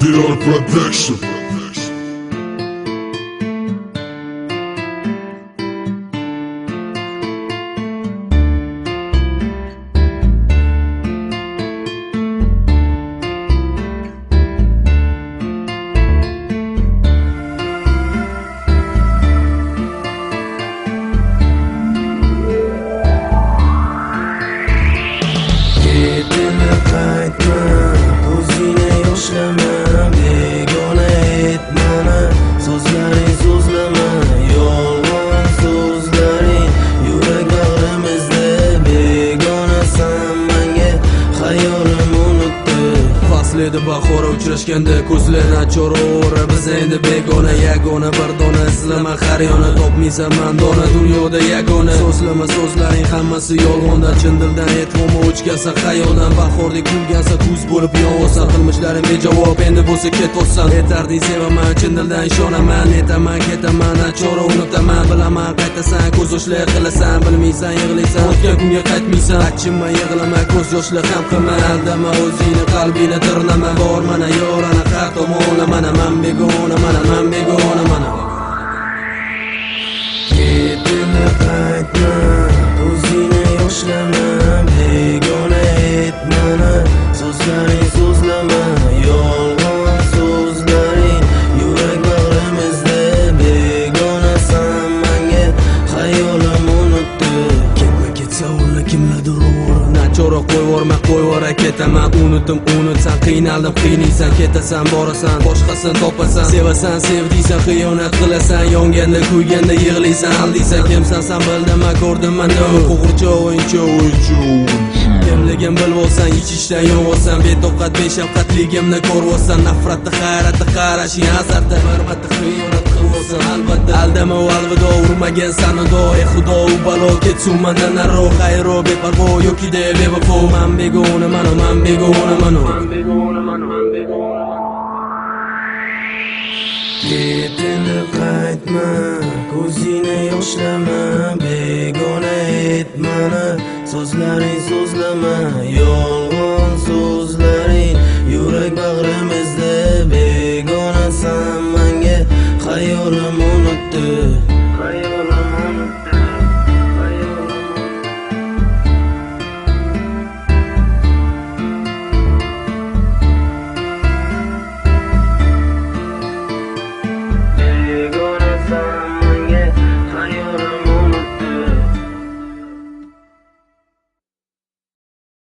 Dior Production. Faslida bahora uchrashganda ko'zlarni chorora biz endi begona yagona bir dona izlama har yona topmaysan mandona dunyoda yagona so'zlama so'zlaring hammasi yolg'onda chin dildan e'tibor o'chgansa xayoldan bahordek kulgansa kuz bo'lib yog'osan qilmishlarim bejavob endi bo'lsa ketolsan aytarding sevaman chin dildan ishonaman aytaman ketaman nachora unutaman bilaman qaytasan ko'z yoshlar qilasan bilmaysan yig'laysan o'tgan kunga qaytmaysan achinma yig'lama ko'z yoshlar ham qilma aldama o'zingni qalbingni tirnama bor mana yorana har tomonla mana man begona mana man begona mana Ketinda qaytma o'zingni yoshlama begona aytmana so'zlaring so'zlama yolg'on so'zlaring yurak bag'rimizda begonasan manga xayolim unutdi ketma ketsa ulla kimlardir nachora qo'yvorma qo'yvora ketaman unutdim unutsan qiynaldim qiynaysan ketasan borasan boshqasini topasan sevasan sevdiysan xiyonat qilasan yonganda kuyganda yig'laysan aldiysan kimsan san bildiman ko'rdimman qo'g'ircha o'yinchi kimligim bilvosan ichishdan yonvosan betoqat beshafqatligimni ko'rvosan nafratni hayratni qarashing azarda bir marta xiyonat qilvosan albatta aldama u alvido urmagan sanido ey xudo u balo ketsun mandan naro xayro beparvo yoki de bevafo man begona mano man begona mano Ketinda qaytma ko'zingni yoshlama begona aytmana so'zlaring so'zlama yolg'on